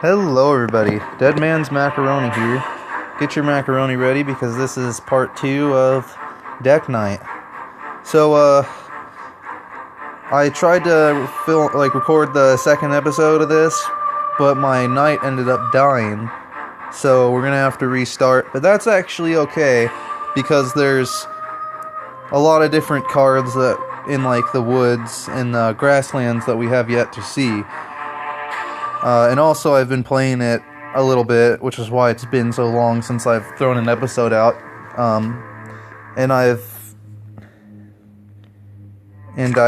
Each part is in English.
Hello everybody, Dead Man's Macaroni here. Get your macaroni ready because this is part 2 of Decknight. So, I tried to record the second episode of this, but my knight ended up dying. So we're gonna have to restart, but that's actually okay because there's a lot of different cards that in the woods and the grasslands that we have yet to see. And also I've been playing it a little bit, which is why it's been so long since I've thrown an episode out. And I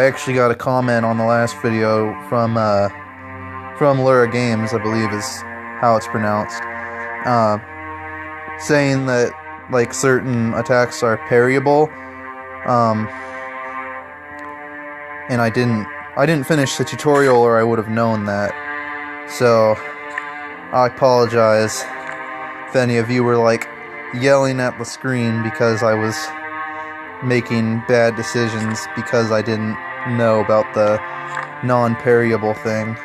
actually got a comment on the last video from Lura Games, I believe is how it's pronounced, saying that certain attacks are parryable. And I didn't finish the tutorial, or I would have known that. So, I apologize if any of you were yelling at the screen because I was making bad decisions because I didn't know about the non-parryable thing.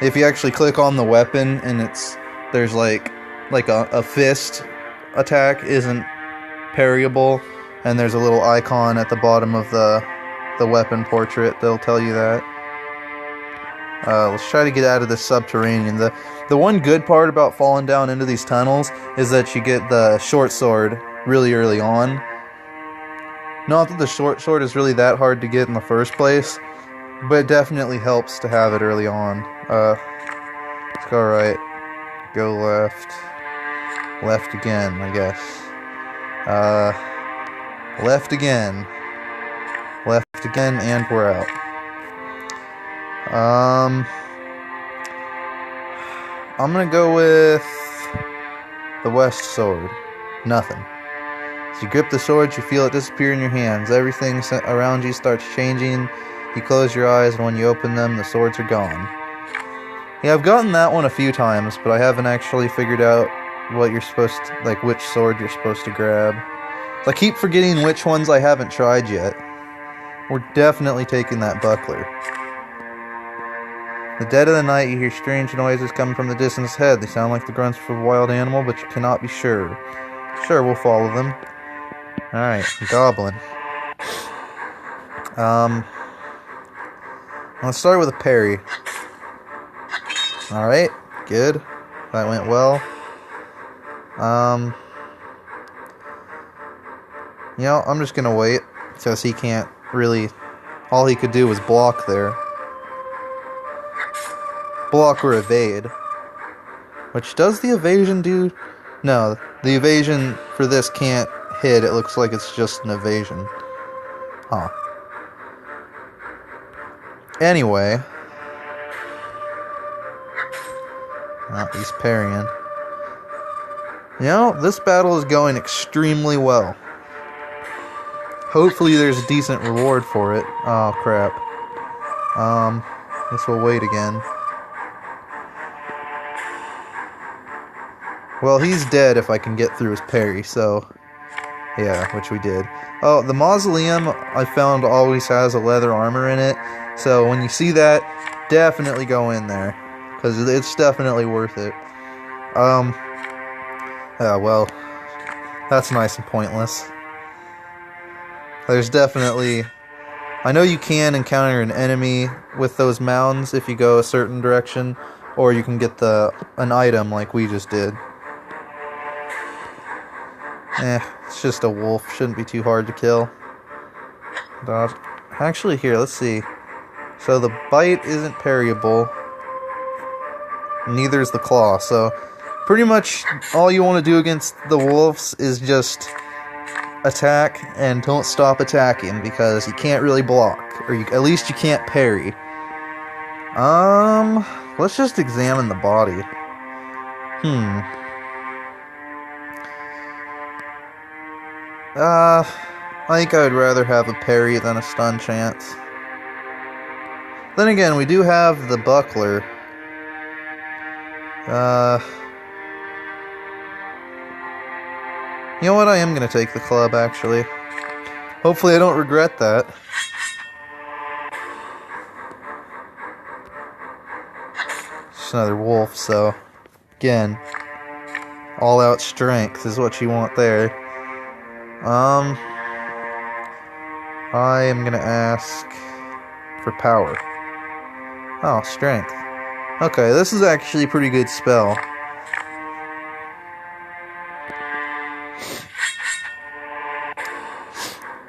If you actually click on the weapon and there's a fist attack isn't parryable, and there's a little icon at the bottom of the weapon portrait that'll tell you that. Let's try to get out of this subterranean. The one good part about falling down into these tunnels is that you get the short sword really early on. Not that the short sword is really that hard to get in the first place, but it definitely helps to have it early on. Let's go right, go left, left again, I guess. Left again. Left again, and we're out. I'm gonna go with the west sword. Nothing. As you grip the sword, you feel it disappear in your hands. Everything around you starts changing. You close your eyes, and when you open them, the swords are gone. Yeah, I've gotten that one a few times, but I haven't actually figured out what you're supposed to, which sword you're supposed to grab. So I keep forgetting which ones I haven't tried yet. We're definitely taking that buckler. In the dead of the night, you hear strange noises coming from the distance ahead. They sound like the grunts of a wild animal, but you cannot be sure. Sure, we'll follow them. Alright, goblin. Let's start with a parry. Alright, good. That went well. You know, I'm just gonna wait, because he can't really... All he could do was block there. Block or evade. Which, does the evasion do... No, the evasion for this can't hit. It looks like it's just an evasion. Huh. Anyway. Oh, he's parrying. You know, this battle is going extremely well. Hopefully there's a decent reward for it. Oh, crap. Guess we'll wait again. Well, he's dead if I can get through his parry, so... Yeah, which we did. Oh, the mausoleum, I found, always has a leather armor in it. So when you see that, definitely go in there. Because it's definitely worth it. Yeah, well... That's nice and pointless. There's definitely... I know you can encounter an enemy with those mounds if you go a certain direction, or you can get an item like we just did. It's just a wolf. Shouldn't be too hard to kill. Dodge. Actually, here, let's see. So the bite isn't parryable. Neither is the claw, so pretty much all you want to do against the wolves is just... attack and don't stop attacking because you can't really block, or at least you can't parry. Let's just examine the body. I think I would rather have a parry than a stun chance. Then again, we do have the buckler. You know what, I am going to take the club, actually. Hopefully I don't regret that. another wolf, so again, all out strength is what you want there. I am gonna ask for power. Oh, strength. Okay, this is actually a pretty good spell.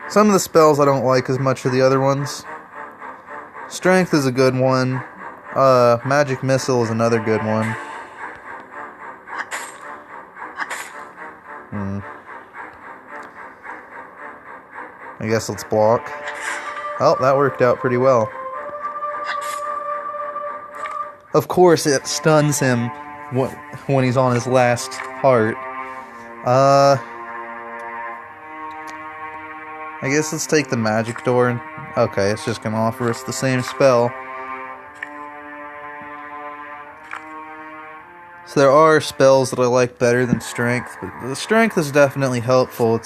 Some of the spells I don't like as much as the other ones. Strength is a good one. Magic Missile is another good one. I guess let's block. Oh, that worked out pretty well. Of course, it stuns him when he's on his last heart. I guess let's take the magic door. Okay, it's just gonna offer us the same spell. So there are spells that I like better than strength, but the strength is definitely helpful.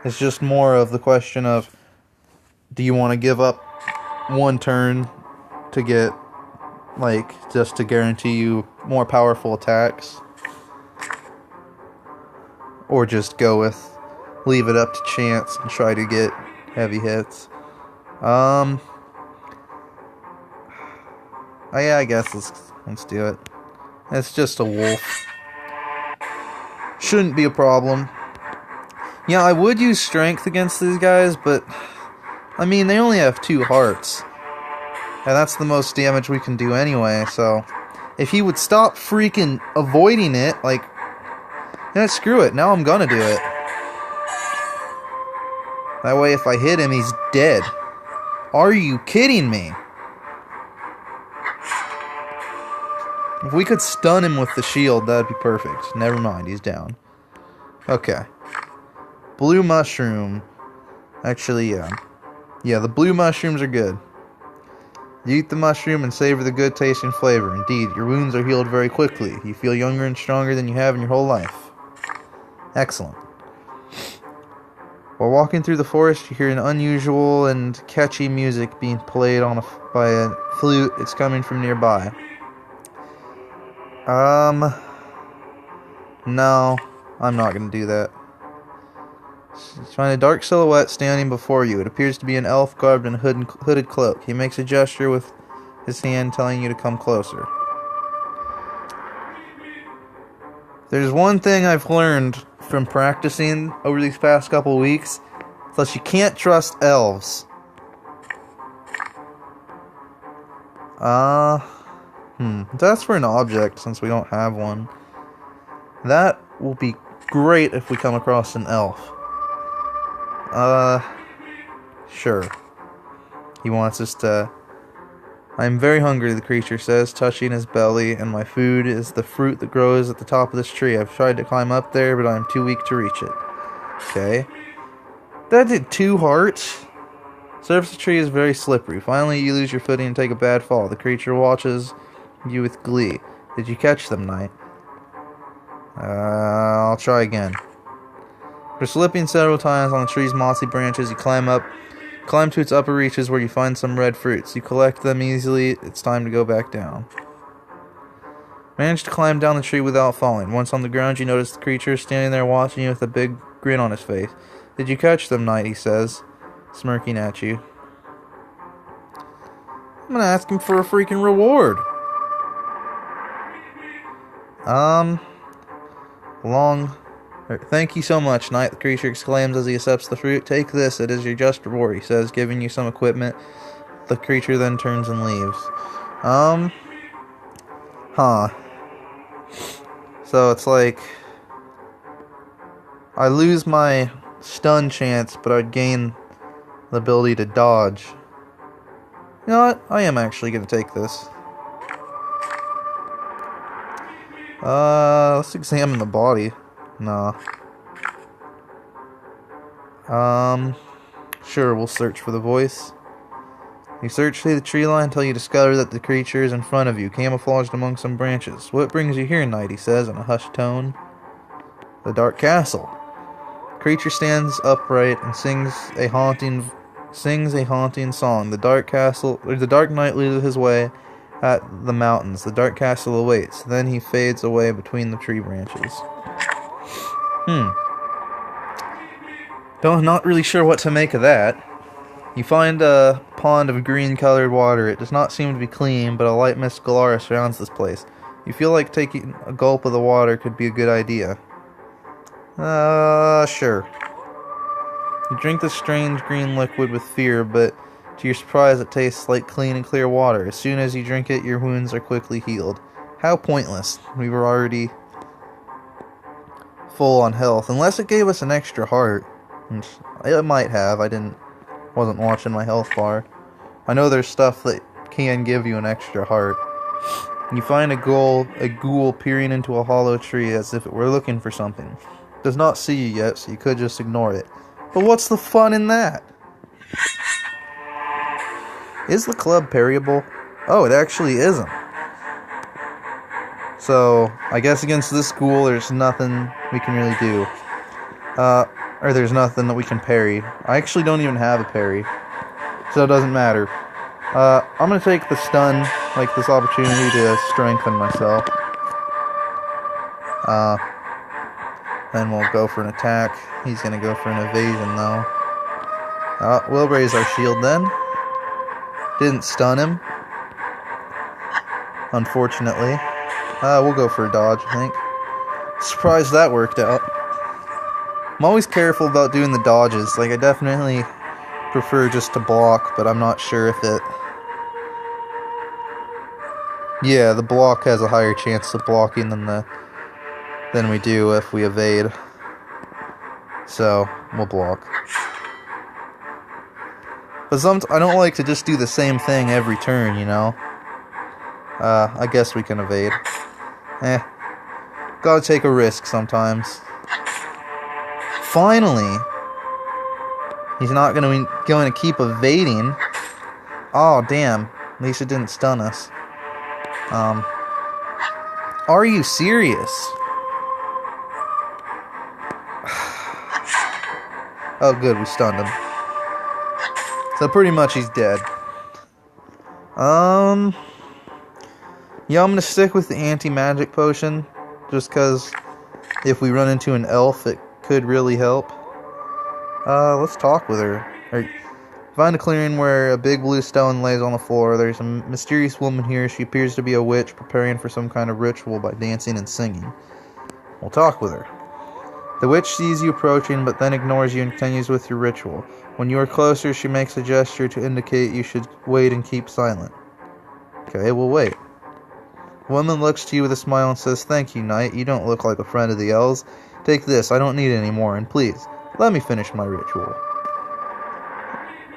It's just more of the question of, do you want to give up one turn to get, like, just to guarantee you more powerful attacks? Or just go with, leave it up to chance and try to get heavy hits. Yeah, I guess let's do it. It's just a wolf. Shouldn't be a problem. Yeah, I would use strength against these guys, but I mean, they only have 2 hearts. And that's the most damage we can do anyway, so if he would stop freaking avoiding it, like, yeah, screw it, now I'm gonna do it. That way if I hit him, he's dead. Are you kidding me? If we could stun him with the shield, that'd be perfect. Never mind, he's down. Okay. Blue mushroom. Actually, yeah. Yeah, the blue mushrooms are good. You eat the mushroom and savor the good taste and flavor. Indeed, your wounds are healed very quickly. You feel younger and stronger than you have in your whole life. Excellent. While walking through the forest, you hear an unusual and catchy music being played by a flute. It's coming from nearby. No, I'm not going to do that. Find a dark silhouette standing before you. It appears to be an elf garbed in a hooded cloak. He makes a gesture with his hand telling you to come closer. There's one thing I've learned from practicing over these past couple weeks. It's that you can't trust elves. That's for an object, since we don't have one. That will be great if we come across an elf. Sure. He wants us to... I am very hungry, the creature says, touching his belly, and my food is the fruit that grows at the top of this tree. I've tried to climb up there, but I am too weak to reach it. Okay. That did 2 hearts. Surface of the tree is very slippery. Finally, you lose your footing and take a bad fall. The creature watches you with glee. Did you catch them, knight? I'll try again. After slipping several times on the tree's mossy branches, you climb to its upper reaches where you find some red fruits. You collect them easily. It's time to go back down. Managed to climb down the tree without falling. Once on the ground, you notice the creature standing there watching you with a big grin on his face. Did you catch them, knight? He says, smirking at you. I'm gonna ask him for a freaking reward. Thank you so much, knight, the creature exclaims as he accepts the fruit. Take this, it is your just reward, he says, giving you some equipment. The creature then turns and leaves. So it's like, I lose my stun chance, but I'd gain the ability to dodge. You know what? I am actually going to take this. Let's examine the body. Nah. Sure, we'll search for the voice. You search through the tree line until you discover that the creature is in front of you, camouflaged among some branches. What brings you here, knight? He says in a hushed tone. The dark castle. The creature stands upright and sings a haunting song. The dark knight leads his way, at the mountains. The dark castle awaits. Then he fades away between the tree branches. Not really sure what to make of that. You find a pond of green-colored water. It does not seem to be clean, but a light mystical aura surrounds this place. You feel like taking a gulp of the water could be a good idea. Sure. You drink the strange green liquid with fear, but to your surprise it tastes like clean and clear water. As soon as you drink it, your wounds are quickly healed. How pointless. We were already full on health. Unless it gave us an extra heart. Which it might have. Wasn't watching my health bar. I know there's stuff that can give you an extra heart. You find a ghoul peering into a hollow tree as if it were looking for something. It does not see you yet, so you could just ignore it. But what's the fun in that? Is the club parryable? Oh, it actually isn't. So, I guess against this ghoul, there's nothing we can really do. Or there's nothing that we can parry. I actually don't even have a parry. So it doesn't matter. I'm gonna take the stun, like this opportunity to strengthen myself. Then we'll go for an attack. He's gonna go for an evasion though. We'll raise our shield then. Didn't stun him. Unfortunately. We'll go for a dodge, I think. Surprised that worked out. I'm always careful about doing the dodges. Like, I definitely prefer just to block, but I'm not sure if it... Yeah, the block has a higher chance of blocking than we do if we evade. So, we'll block. But I don't like to just do the same thing every turn, you know? I guess we can evade. Gotta take a risk sometimes. Finally! He's not going to keep evading. Oh, damn. At least it didn't stun us. Are you serious? Oh, good, we stunned him. So pretty much he's dead. Yeah, I'm gonna stick with the anti-magic potion, just because if we run into an elf, it could really help. Let's talk with her. Find a clearing where a big blue stone lays on the floor. There's a mysterious woman here. She appears to be a witch preparing for some kind of ritual by dancing and singing. We'll talk with her. The witch sees you approaching, but then ignores you and continues with your ritual. When you are closer, she makes a gesture to indicate you should wait and keep silent. Okay, we'll wait. The woman looks to you with a smile and says, "Thank you, knight. You don't look like a friend of the elves. Take this. I don't need any more, and please, let me finish my ritual."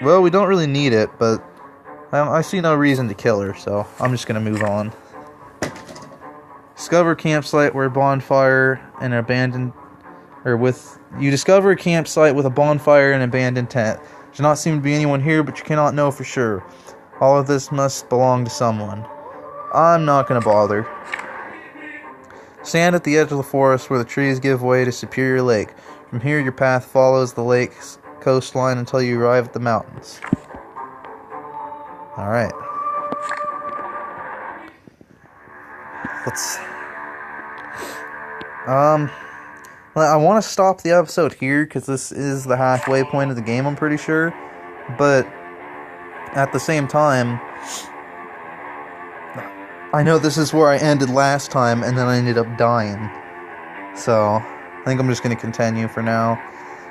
Well, we don't really need it, but I see no reason to kill her, so I'm just going to move on. Discover a campsite where bonfire and abandoned... You discover a campsite with a bonfire and an abandoned tent. There does not seem to be anyone here, but you cannot know for sure. All of this must belong to someone. I'm not going to bother. Stand at the edge of the forest where the trees give way to Superior Lake. From here, your path follows the lake's coastline until you arrive at the mountains. Alright. I want to stop the episode here, because this is the halfway point of the game, I'm pretty sure. But, at the same time, I know this is where I ended last time, and then I ended up dying. So, I think I'm just going to continue for now.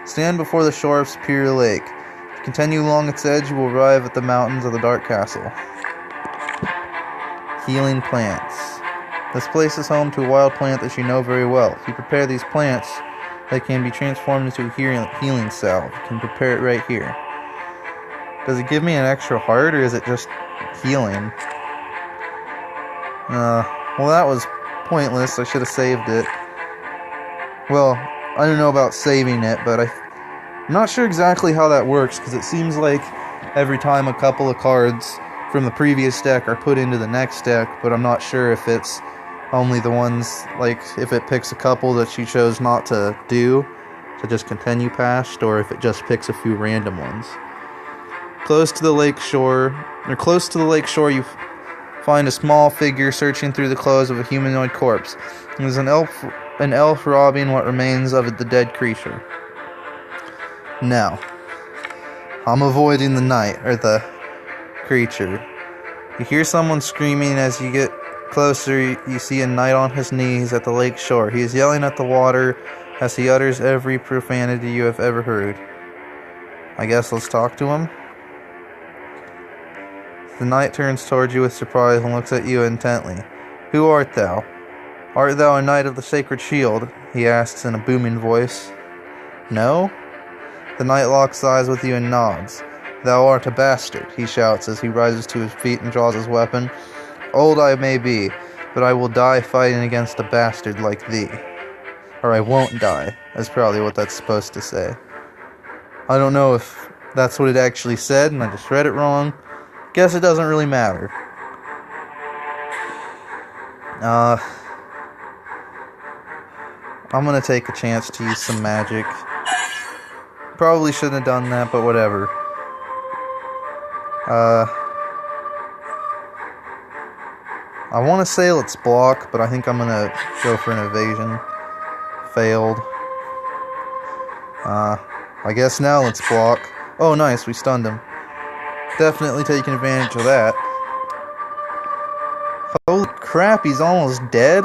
Stand before the shore of Superior Lake. If you continue along its edge, you will arrive at the mountains of the Dark Castle. Healing plants. This place is home to a wild plant that you know very well. If you prepare these plants, they can be transformed into a healing salve. You can prepare it right here. Does it give me an extra heart, or is it just healing? Well, that was pointless. I should have saved it. Well, I don't know about saving it, but I'm not sure exactly how that works, because it seems like every time a couple of cards from the previous deck are put into the next deck, but I'm not sure if it's only the ones, like, if it picks a couple that you chose not to do, to just continue past, or if it just picks a few random ones. Close to the lake shore, find a small figure searching through the clothes of a humanoid corpse. It is an elf robbing what remains of the dead creature. Now, I'm avoiding the knight, or the creature. You hear someone screaming. As you get closer, you see a knight on his knees at the lake shore. He is yelling at the water as he utters every profanity you have ever heard. I guess let's talk to him. The knight turns towards you with surprise and looks at you intently. Who art thou? Art thou a knight of the sacred shield? He asks in a booming voice. No? The knight locks eyes with you and nods. Thou art a bastard, he shouts as he rises to his feet and draws his weapon. Old I may be, but I will die fighting against a bastard like thee. Or I won't die, is probably what that's supposed to say. I don't know if that's what it actually said, and I just read it wrong. Guess it doesn't really matter. I'm gonna take a chance to use some magic. Probably shouldn't have done that, but whatever. I want to say let's block, but I think I'm gonna go for an evasion. Failed. I guess now let's block. Oh, nice, we stunned him. Definitely taking advantage of that. Holy crap, he's almost dead?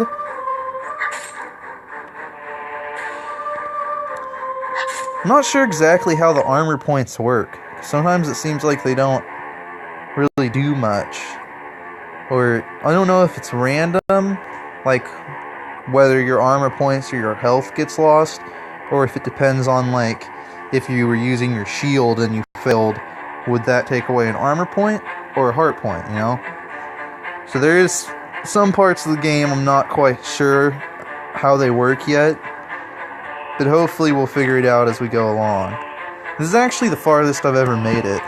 I'm not sure exactly how the armor points work. Sometimes it seems like they don't really do much. Or, I don't know if it's random, like whether your armor points or your health gets lost, or if it depends on, like, if you were using your shield and you failed, would that take away an armor point or a heart point, you know? So there is some parts of the game I'm not quite sure how they work yet, but hopefully we'll figure it out as we go along. This is actually the farthest I've ever made it.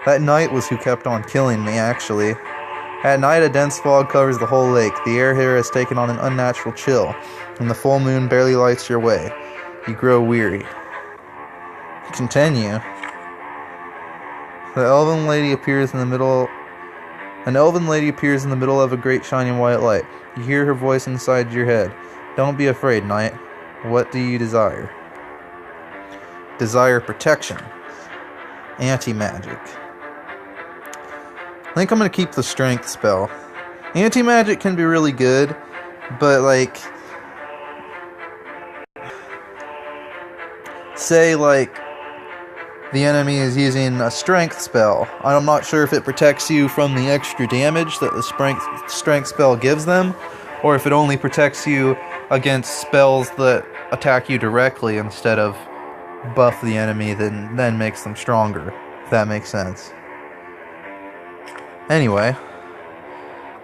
That knight was who kept on killing me, actually. At night, a dense fog covers the whole lake. The air here has taken on an unnatural chill, and the full moon barely lights your way. You grow weary. Continue. An elven lady appears in the middle of a great shining white light. You hear her voice inside your head. Don't be afraid, knight. What do you desire? Desire protection. Anti-magic. I think I'm going to keep the strength spell. Anti-magic can be really good, but like, say like the enemy is using a strength spell. I'm not sure if it protects you from the extra damage that the strength spell gives them, or if it only protects you against spells that attack you directly instead of buff the enemy then makes them stronger, if that makes sense. Anyway,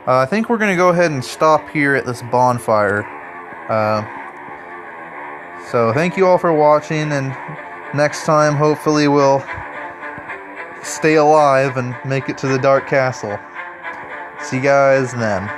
I think we're going to go ahead and stop here at this bonfire. So thank you all for watching, and next time hopefully we'll stay alive and make it to the Dark Castle. See you guys then.